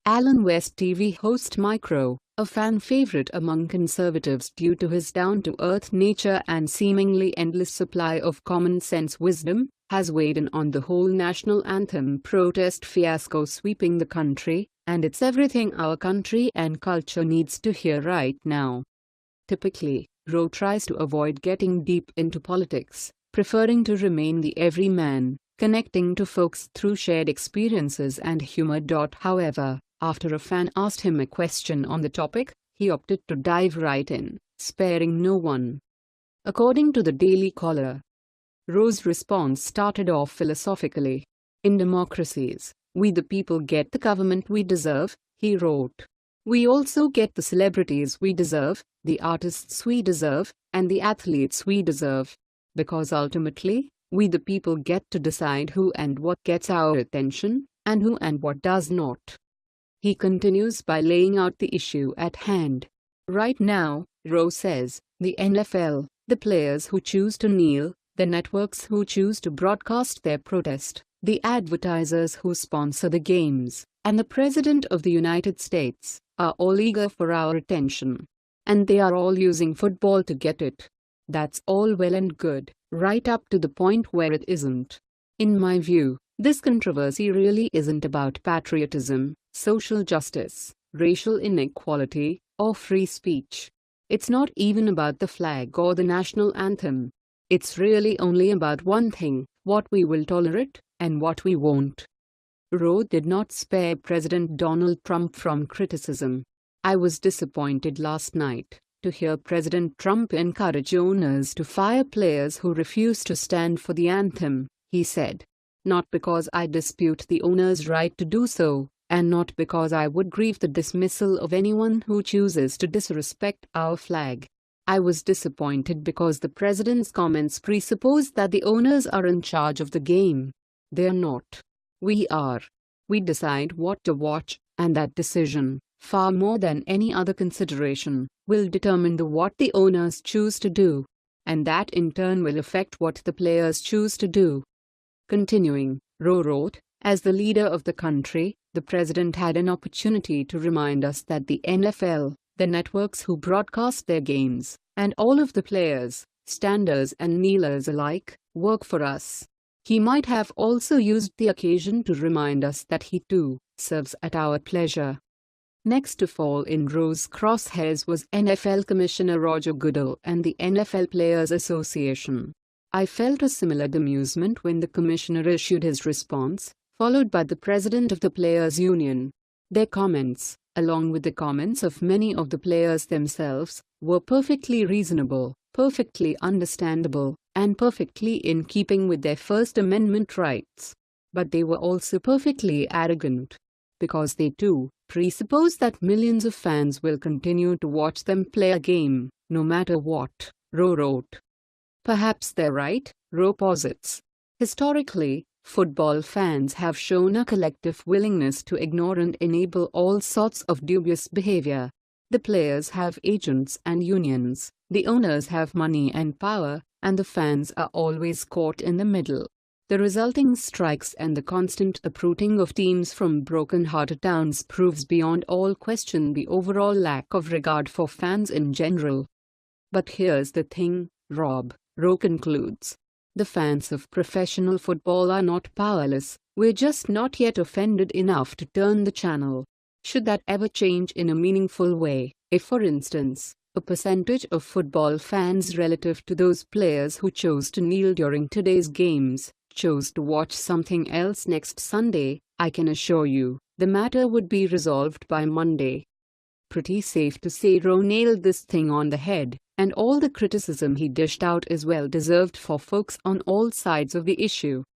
Alan West TV host Mike Rowe, a fan favorite among conservatives due to his down-to-earth nature and seemingly endless supply of common-sense wisdom, has weighed in on the whole national anthem protest fiasco sweeping the country, and it's everything our country and culture needs to hear right now. Typically, Rowe tries to avoid getting deep into politics, preferring to remain the everyman, connecting to folks through shared experiences and humor. However, after a fan asked him a question on the topic, he opted to dive right in, sparing no one. According to the Daily Caller, Rowe's response started off philosophically. "In democracies, we the people get the government we deserve," he wrote. "We also get the celebrities we deserve, the artists we deserve, and the athletes we deserve. Because ultimately, we the people get to decide who and what gets our attention, and who and what does not." He continues by laying out the issue at hand. Right now, Rowe says, the NFL, the players who choose to kneel, the networks who choose to broadcast their protest, the advertisers who sponsor the games, and the President of the United States, are all eager for our attention. And they are all using football to get it. That's all well and good, right up to the point where it isn't. In my view, this controversy really isn't about patriotism, social justice, racial inequality, or free speech. It's not even about the flag or the national anthem. It's really only about one thing: what we will tolerate, and what we won't. Rowe did not spare President Donald Trump from criticism. "I was disappointed last night to hear President Trump encourage owners to fire players who refuse to stand for the anthem," he said. "Not because I dispute the owner's right to do so, and not because I would grieve the dismissal of anyone who chooses to disrespect our flag. I was disappointed because the president's comments presuppose that the owners are in charge of the game. They're not. We are. We decide what to watch, and that decision, far more than any other consideration, will determine what the owners choose to do. And that in turn will affect what the players choose to do." Continuing, Rowe wrote, "As the leader of the country, the president had an opportunity to remind us that the NFL, the networks who broadcast their games, and all of the players, standers and kneelers alike, work for us. He might have also used the occasion to remind us that he too serves at our pleasure." Next to fall in Rowe's crosshairs was NFL Commissioner Roger Goodell and the NFL Players Association. I felt a similar amusement when the commissioner issued his response, followed by the president of the Players Union. Their comments, along with the comments of many of the players themselves, were perfectly reasonable, perfectly understandable, and perfectly in keeping with their First Amendment rights. But they were also perfectly arrogant. Because they too presuppose that millions of fans will continue to watch them play a game, no matter what, Rowe wrote. Perhaps they're right, Rowe posits. Historically, football fans have shown a collective willingness to ignore and enable all sorts of dubious behavior. The players have agents and unions, the owners have money and power, and the fans are always caught in the middle. The resulting strikes and the constant uprooting of teams from broken-hearted towns proves beyond all question the overall lack of regard for fans in general. But here's the thing, Rob, Rowe concludes. The fans of professional football are not powerless, we're just not yet offended enough to turn the channel. Should that ever change in a meaningful way, if for instance, a percentage of football fans relative to those players who chose to kneel during today's games, chose to watch something else next Sunday, I can assure you, the matter would be resolved by Monday. Pretty safe to say Rowe nailed this thing on the head, and all the criticism he dished out is well deserved for folks on all sides of the issue.